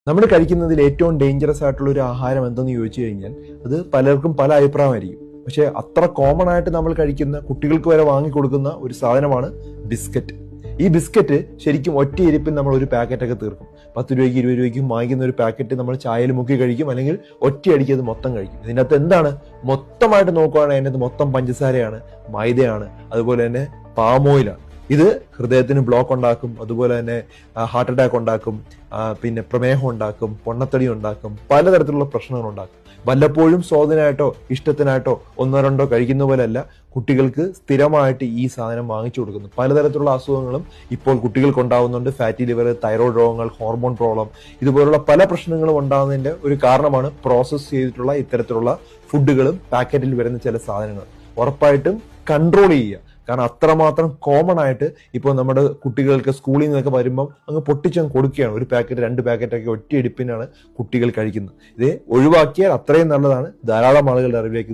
നമ്മൾ കഴിക്കുന്നതിൽ ഏറ്റവും ഡേഞ്ചറസ് ആയിട്ടുള്ള ഒരു ആഹാരം എന്തെന്ന് ചോദിച്ചു കഴിഞ്ഞാൽ അത് പലർക്കും പല അഭിപ്രായമായിരിക്കും. പക്ഷെ അത്ര കോമൺ ആയിട്ട് നമ്മൾ കഴിക്കുന്ന, കുട്ടികൾക്ക് വരെ വാങ്ങിക്കൊടുക്കുന്ന ഒരു സാധനമാണ് ബിസ്ക്കറ്റ്. ഈ ബിസ്ക്കറ്റ് ശരിക്കും ഒറ്റയിരിപ്പിൽ നമ്മൾ ഒരു പാക്കറ്റൊക്കെ തീർക്കും. 10 രൂപയ്ക്ക് 20 രൂപയ്ക്കും വാങ്ങിക്കുന്ന ഒരു പാക്കറ്റ് നമ്മൾ ചായയിൽ മുക്കി കഴിക്കും, അല്ലെങ്കിൽ ഒറ്റയടിക്ക് അത് മൊത്തം കഴിക്കും. ഇതിൻ്റെ അകത്ത് എന്താണ് മൊത്തമായിട്ട് നോക്കുകയാണെങ്കിൽ അതിൻ്റെ അകത്ത് മൊത്തം പഞ്ചസാരയാണ്, മൈദയാണ്, അതുപോലെ തന്നെ പാം ഓയിലാണ്. ഇത് ഹൃദയത്തിന് ബ്ലോക്ക് ഉണ്ടാക്കും, അതുപോലെ തന്നെ ഹാർട്ട് അറ്റാക്ക് ഉണ്ടാക്കും, പിന്നെ പ്രമേഹം ഉണ്ടാക്കും, പൊണ്ണത്തടി ഉണ്ടാക്കും, പലതരത്തിലുള്ള പ്രശ്നങ്ങൾ ഉണ്ടാക്കും. വല്ലപ്പോഴും സ്വാദിനായിട്ടോ ഇഷ്ടത്തിനായിട്ടോ ഒന്നോ രണ്ടോ കഴിക്കുന്ന പോലെയല്ല, കുട്ടികൾക്ക് സ്ഥിരമായിട്ട് ഈ സാധനം വാങ്ങിച്ചു കൊടുക്കുന്നു. പലതരത്തിലുള്ള അസുഖങ്ങളും ഇപ്പോൾ കുട്ടികൾക്ക് ഉണ്ടാകുന്നുണ്ട്. ഫാറ്റി ലിവർ, തൈറോയ്ഡ് രോഗങ്ങൾ, ഹോർമോൺ പ്രോബ്ലം, ഇതുപോലുള്ള പല പ്രശ്നങ്ങളും ഉണ്ടാകുന്നതിന്റെ ഒരു കാരണമാണ് പ്രോസസ്സ് ചെയ്തിട്ടുള്ള ഇത്തരത്തിലുള്ള ഫുഡുകളും പാക്കറ്റിൽ വരുന്ന ചില സാധനങ്ങൾ. ഉറപ്പായിട്ടും കൺട്രോൾ ചെയ്യുക. കാരണം അത്രമാത്രം കോമൺ ആയിട്ട് ഇപ്പോൾ നമ്മുടെ കുട്ടികൾക്ക് സ്കൂളിൽ നിന്നൊക്കെ വരുമ്പം അങ്ങ് പൊട്ടിച്ചങ്ങ് കൊടുക്കുകയാണ്. ഒരു പാക്കറ്റ് 2 പാക്കറ്റൊക്കെ ഒറ്റ എടുപ്പിനാണ് കുട്ടികൾ കഴിക്കുന്നത്. ഇത് ഒഴിവാക്കിയാൽ അത്രയും നല്ലതാണ്. ധാരാളം ആളുകളുടെ അറിവിലേക്ക് ഇത്